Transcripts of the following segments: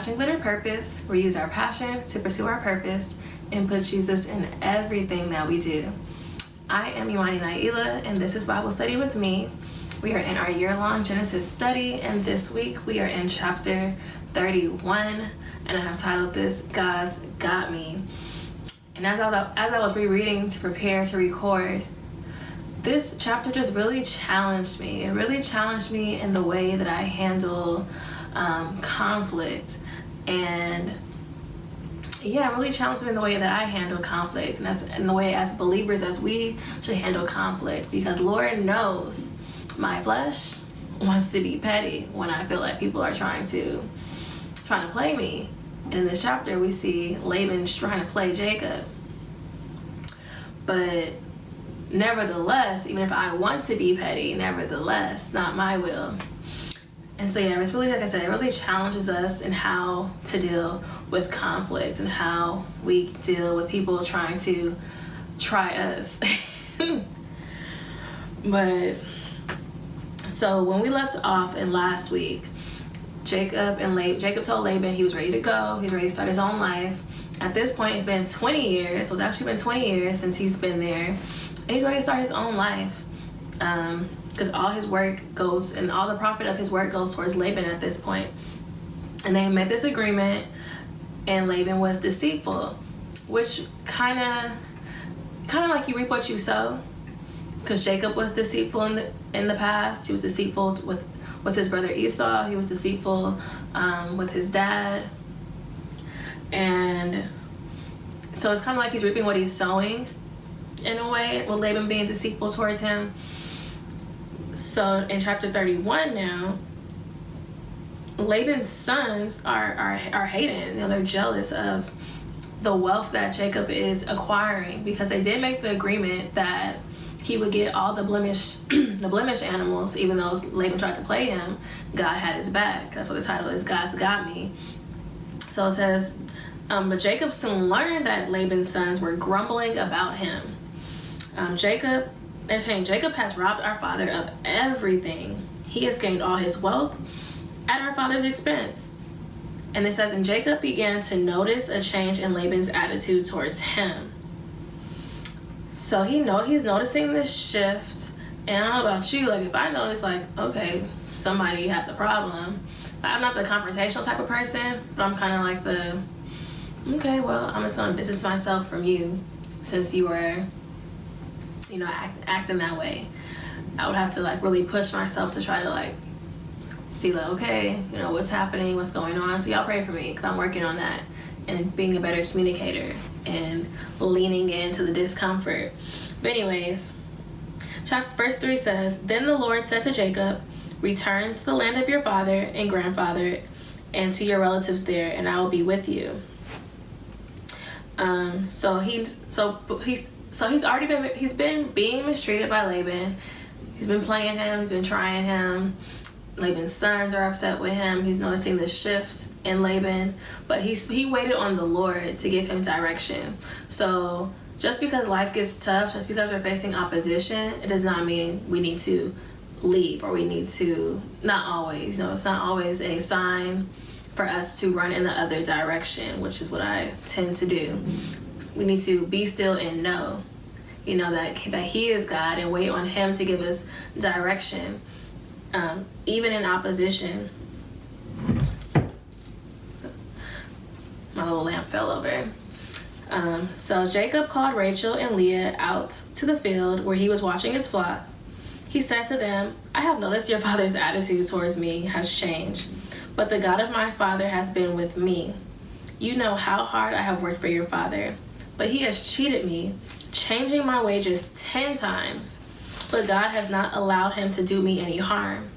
Passion Glitter Purpose. We use our passion to pursue our purpose and put Jesus in everything that we do. I am Imani Naila, and this is Bible Study with me. We are in our year-long Genesis study, and this week we are in chapter 31, and I have titled this, God's Got Me. And as I was rereading to prepare to record, this chapter just really challenged me. It really challenged me in the way that I handle conflict, and it really challenged me in the way that I handle conflict, and that's in the way as believers as we should handle conflict, because Lord knows my flesh wants to be petty when I feel like people are trying to play me. And in this chapter we see Laban trying to play Jacob, but nevertheless, even if I want to be petty, nevertheless, not my will. And so it's really, like I said, it really challenges us in how to deal with conflict and how we deal with people trying to try us. But so when we left off in last week, Jacob told Laban he was ready to go. He's ready to start his own life. At this point, it's been 20 years. So it's actually been 20 years since he's been there. And he's ready to start his own life. Because all his work goes, and all the profit of his work goes towards Laban at this point. And they made this agreement, and Laban was deceitful, which kind of like you reap what you sow. Because Jacob was deceitful in the past. He was deceitful with his brother Esau. He was deceitful with his dad. And so it's kind of like he's reaping what he's sowing, in a way, with Laban being deceitful towards him. So in chapter 31 now, Laban's sons are hating. They're jealous of the wealth that Jacob is acquiring, because they did make the agreement that he would get all the blemished animals. Even though Laban tried to play him, God had his back. That's what the title is, God's Got Me. So it says, but Jacob soon learned that Laban's sons were grumbling about him. They're saying, Jacob has robbed our father of everything. He has gained all his wealth at our father's expense. And it says, and Jacob began to notice a change in Laban's attitude towards him. So he's noticing this shift. And I don't know about you, like if I notice like, okay, somebody has a problem, I'm not the confrontational type of person, but I'm kind of like okay, well, I'm just going to distance myself from you since you were acting that way. I would have to like really push myself to try to like see like, okay, what's happening, what's going on. So y'all pray for me, because I'm working on that and being a better communicator and leaning into the discomfort. But anyways, verse 3 says, then the Lord said to Jacob, return to the land of your father and grandfather and to your relatives there, and I will be with you. He's been being mistreated by Laban. He's been playing him, he's been trying him. Laban's sons are upset with him. He's noticing the shift in Laban, but he waited on the Lord to give him direction. So just because life gets tough, just because we're facing opposition, it does not mean we need to leave, or we need to, not always, it's not always a sign for us to run in the other direction, which is what I tend to do. We need to be still and know, that he is God, and wait on him to give us direction, even in opposition. My little lamp fell over. So Jacob called Rachel and Leah out to the field where he was watching his flock. He said to them, I have noticed your father's attitude towards me has changed, but the God of my father has been with me. You know how hard I have worked for your father, but he has cheated me, changing my wages 10 times. But God has not allowed him to do me any harm.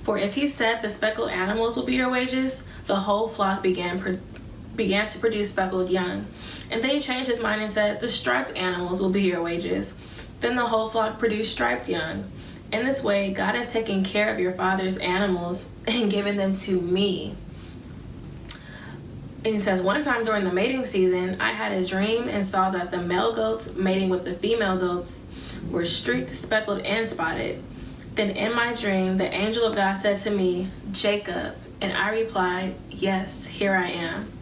For if he said the speckled animals will be your wages, the whole flock began to produce speckled young. And then he changed his mind and said, the striped animals will be your wages. Then the whole flock produced striped young. In this way, God has taken care of your father's animals and given them to me. And he says, one time during the mating season, I had a dream and saw that the male goats mating with the female goats were streaked, speckled, and spotted. Then in my dream, the angel of God said to me, Jacob. And I replied, "Yes, here I am."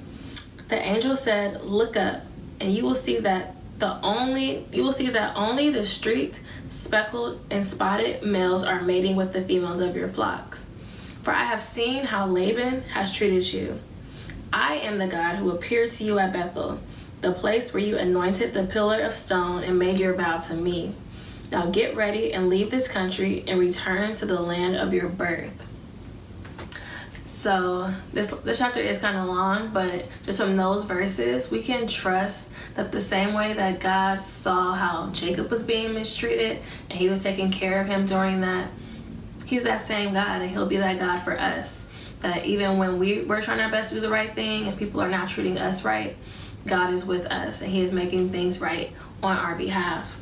The angel said, "Look up, and you will see that only the streaked, speckled, and spotted males are mating with the females of your flocks. For I have seen how Laban has treated you. I am the God who appeared to you at Bethel, the place where you anointed the pillar of stone and made your vow to me. Now get ready and leave this country and return to the land of your birth." So this chapter is kind of long, but just from those verses, we can trust that the same way that God saw how Jacob was being mistreated and he was taking care of him during that, he's that same God, and he'll be that God for us. That even when we're trying our best to do the right thing and people are not treating us right, God is with us and he is making things right on our behalf.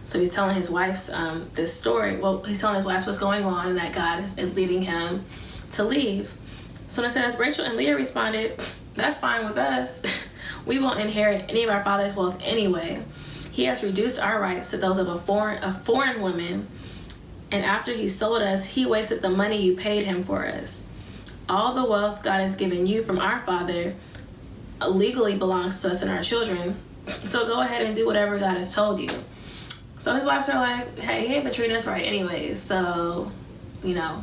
So he's telling his wife this story. Well, he's telling his wife what's going on and that God is leading him to leave. So it says, Rachel and Leah responded, "That's fine with us. We won't inherit any of our father's wealth anyway. He has reduced our rights to those of a foreign woman, and after he sold us, he wasted the money you paid him for us. All the wealth God has given you from our father legally belongs to us and our children. So go ahead and do whatever God has told you." So his wives are like, "Hey, he ain't been treating us right anyways, so,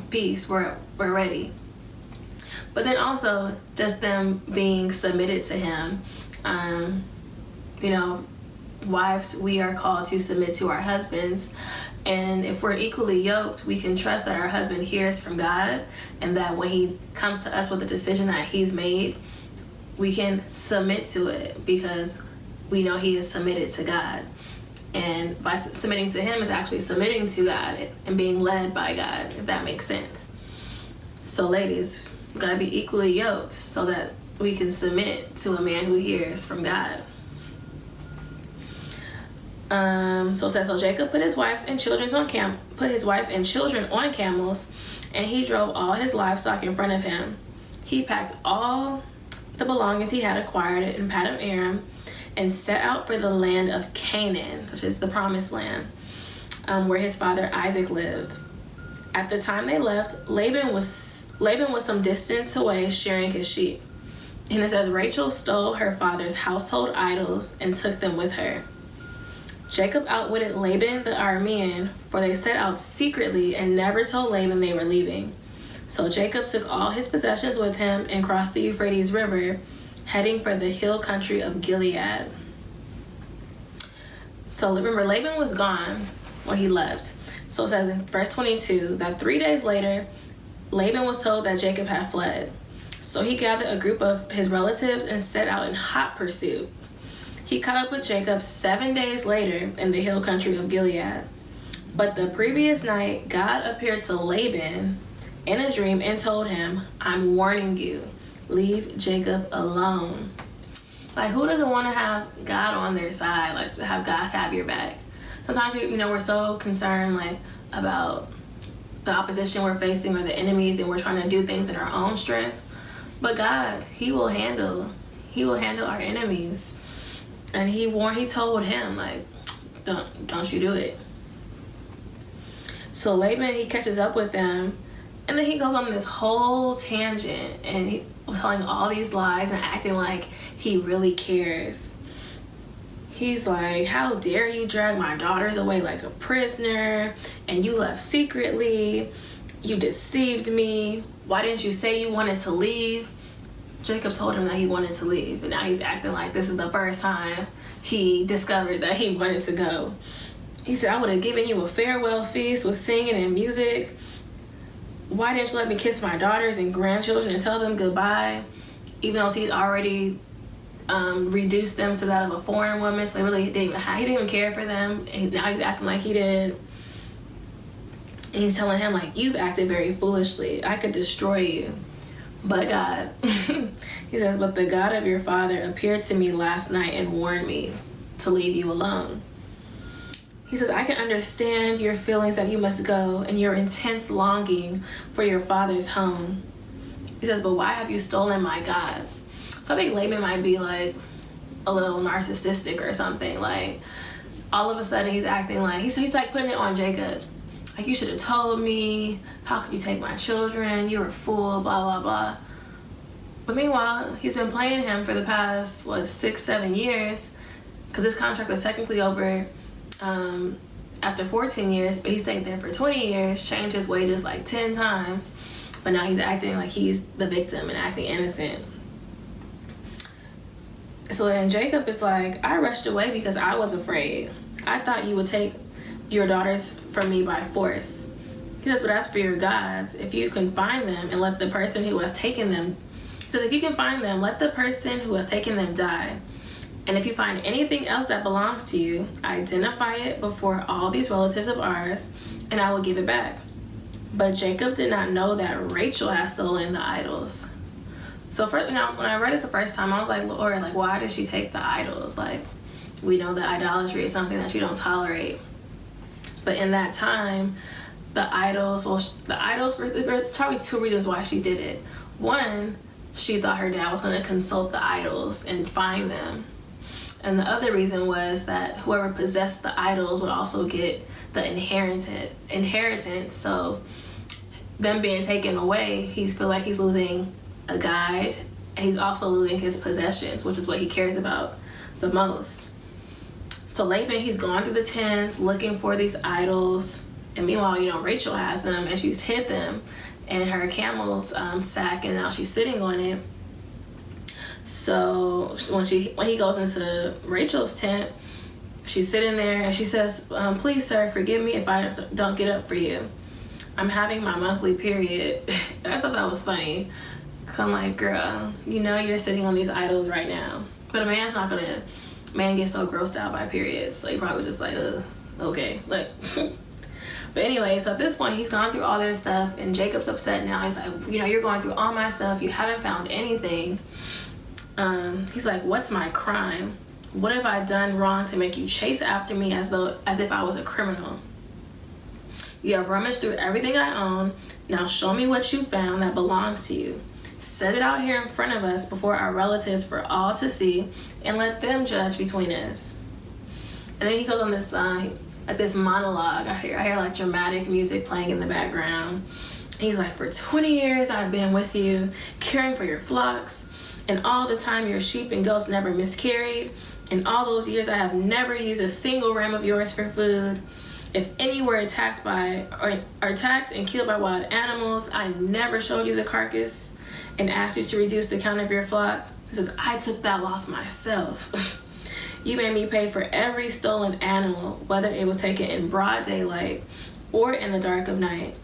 peace, we're ready." But then also just them being submitted to him. Wives, we are called to submit to our husbands. And if we're equally yoked, we can trust that our husband hears from God, and that when he comes to us with a decision that he's made, we can submit to it because we know he is submitted to God. And by submitting to him is actually submitting to God and being led by God, if that makes sense. So ladies, we gotta be equally yoked so that we can submit to a man who hears from God. So it says, so Jacob put his wife and children on camels, and he drove all his livestock in front of him. He packed all the belongings he had acquired in Paddan Aram and set out for the land of Canaan, which is the promised land, where his father Isaac lived. At the time they left, Laban was some distance away shearing his sheep. And it says, Rachel stole her father's household idols and took them with her. Jacob outwitted Laban the Aramean, for they set out secretly and never told Laban they were leaving. So Jacob took all his possessions with him and crossed the Euphrates River, heading for the hill country of Gilead. So remember, Laban was gone when he left. So it says in verse 22 that 3 days later, Laban was told that Jacob had fled. So he gathered a group of his relatives and set out in hot pursuit. He caught up with Jacob 7 days later in the hill country of Gilead. But the previous night, God appeared to Laban in a dream and told him, "I'm warning you, leave Jacob alone." Like, who doesn't want to have God on their side? Like, to have God have your back. Sometimes, we're so concerned, about the opposition we're facing or the enemies, and we're trying to do things in our own strength. But God, He will handle our enemies. And He told him, don't you do it. So Laban, he catches up with them, and then he goes on this whole tangent, and he was telling all these lies and acting like he really cares. He's like, "How dare you drag my daughters away like a prisoner, and you left secretly, you deceived me, why didn't you say you wanted to leave?" Jacob told him that he wanted to leave, and now he's acting like this is the first time he discovered that he wanted to go. He said, "I would have given you a farewell feast with singing and music. Why didn't you let me kiss my daughters and grandchildren and tell them goodbye?" Even though he'd already reduced them to that of a foreign woman, so he didn't even care for them. And now he's acting like he did. And he's telling him, "You've acted very foolishly. I could destroy you. But God," he says, "but the God of your father appeared to me last night and warned me to leave you alone." He says, "I can understand your feelings that you must go and your intense longing for your father's home." He says, "But why have you stolen my gods?" So I think Laban might be a little narcissistic or something. All of a sudden he's acting he's putting it on Jacob. "You should have told me. How could you take my children? You're a fool, blah, blah, blah." But meanwhile, he's been playing him for the past, 6-7 years, because his contract was technically over after 14 years, but he stayed there for 20 years, changed his wages like 10 times, but now he's acting like he's the victim and acting innocent. So then Jacob is like, I rushed away because I was afraid. I thought you would take your daughters from me by force. He says, but as for your gods, if you can find them and let the person who has taken them, so if you can find them, let the person who has taken them die. And if you find anything else that belongs to you, identify it before all these relatives of ours, and I will give it back. But Jacob did not know that Rachel had stolen the idols. So first, when I read it the first time, I was like, Lord, like, why did she take the idols? Like, we know that idolatry is something that you don't tolerate. But in that time, there's probably two reasons why she did it. One, she thought her dad was going to consult the idols and find them. And the other reason was that whoever possessed the idols would also get the inheritance. So them being taken away, he feel like he's losing a guide, and he's also losing his possessions, which is what he cares about the most. So Laban, he's gone through the tents looking for these idols, and meanwhile, Rachel has them, and she's hid them in her camel's sack, and now she's sitting on it. So when he goes into Rachel's tent, she's sitting there, and she says, please, sir, forgive me if I don't get up for you. I'm having my monthly period. And I thought that was funny. I'm like, girl, you're sitting on these idols right now. But a man's not gonna, man gets so grossed out by periods. So he probably was just like, okay. Like, but anyway, so at this point, he's gone through all their stuff, and Jacob's upset now. He's like, you're going through all my stuff. You haven't found anything. He's like, what's my crime? What have I done wrong to make you chase after me as if I was a criminal? You have rummaged through everything I own. Now show me what you found that belongs to you. Set it out here in front of us before our relatives for all to see, and let them judge between us. And then he goes on this monologue. I hear like dramatic music playing in the background. And he's like, for 20 years I've been with you, caring for your flocks, and all the time your sheep and goats never miscarried. In all those years I have never used a single ram of yours for food. If any were attacked and killed by wild animals, I never showed you the carcass and asked you to reduce the count of your flock. He says, I took that loss myself. You made me pay for every stolen animal, whether it was taken in broad daylight or in the dark of night.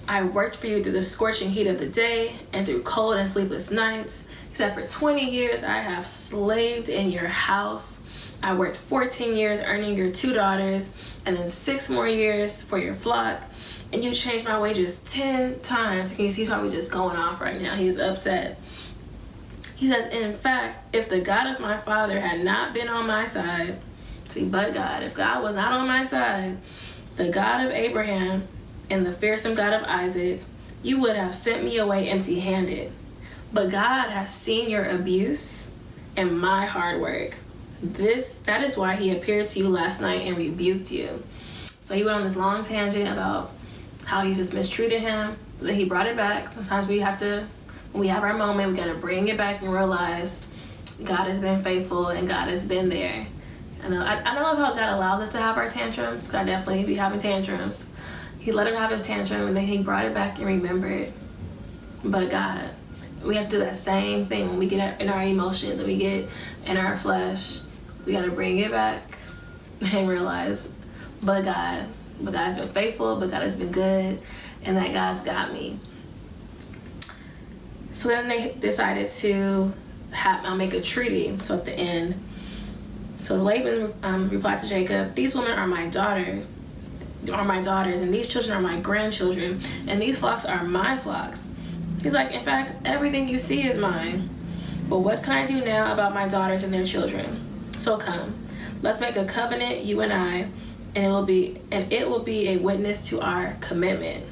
I worked for you through the scorching heat of the day and through cold and sleepless nights. He said, for 20 years I have slaved in your house. I worked 14 years earning your 2 daughters, and then 6 more years for your flock. And you changed my wages 10 times. He's probably just going off right now. He's upset. He says, in fact, if the God of my father had not been on my side, but God, if God was not on my side, the God of Abraham and the fearsome God of Isaac, you would have sent me away empty-handed. But God has seen your abuse and my hard work. That is why he appeared to you last night and rebuked you. So he went on this long tangent about how he's just mistreated him, but then he brought it back. Sometimes when we have our moment, we gotta bring it back and realize God has been faithful and God has been there. I don't love how God allows us to have our tantrums, because I definitely be having tantrums. He let him have his tantrum, and then he brought it back and remembered. But God, we have to do that same thing when we get in our emotions and we get in our flesh. We gotta bring it back and realize, but God has been faithful, but God has been good, and that God's got me. So then they decided to make a treaty. So at the end, so Laban replied to Jacob, these women are my daughters, and these children are my grandchildren, and these flocks are my flocks. He's like, in fact, everything you see is mine. But what can I do now about my daughters and their children? So come, let's make a covenant, you and I, and it will be a witness to our commitment.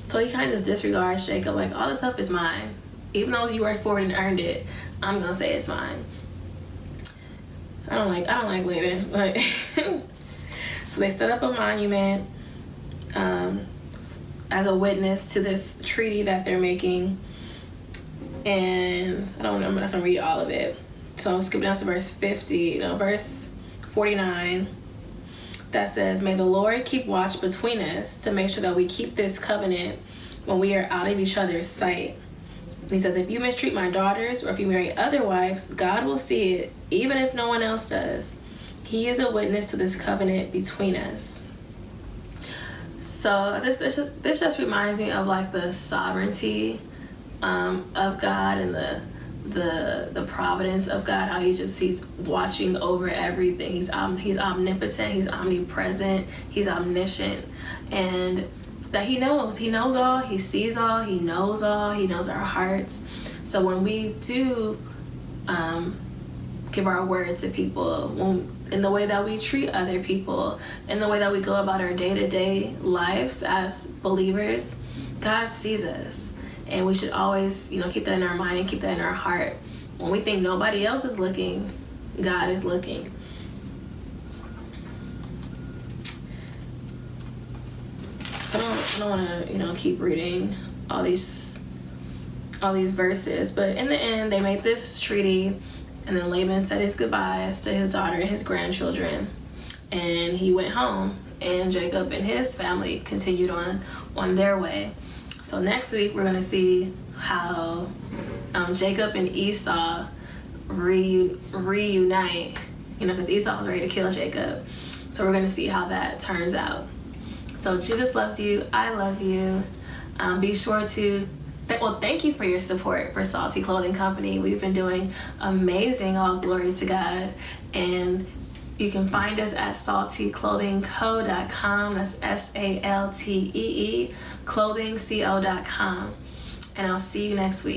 So he kind of just disregards Jacob, like, all this stuff is mine. Even though you worked for it and earned it, I'm gonna say it's mine. I don't like Laban. Like, so they set up a monument as a witness to this treaty that they're making. And I'm not going to read all of it. So I'm skipping down to verse 50, verse 49. That says, may the Lord keep watch between us to make sure that we keep this covenant when we are out of each other's sight. And he says, if you mistreat my daughters or if you marry other wives, God will see it, even if no one else does. He is a witness to this covenant between us. So this just reminds me of like the sovereignty of God and the providence of God, how he's watching over everything. He's omnipotent, he's omnipresent, he's omniscient, and that he knows all, he sees all, he knows all, he knows our hearts. So when we do give our word to people, in the way that we treat other people, in the way that we go about our day-to-day lives as believers, God sees us. And we should always, keep that in our mind and keep that in our heart. When we think nobody else is looking, God is looking. I don't want to, keep reading all these verses. But in the end, they made this treaty, and then Laban said his goodbyes to his daughter and his grandchildren, and he went home. And Jacob and his family continued on their way. So next week we're gonna see how Jacob and Esau reunite. Because Esau was ready to kill Jacob. So we're gonna see how that turns out. So Jesus loves you. I love you. Be sure to thank you for your support for Salty Clothing Company. We've been doing amazing. All glory to God. And you can find us at saltyclothingco.com. That's SALTEE clothingco.com. And I'll see you next week.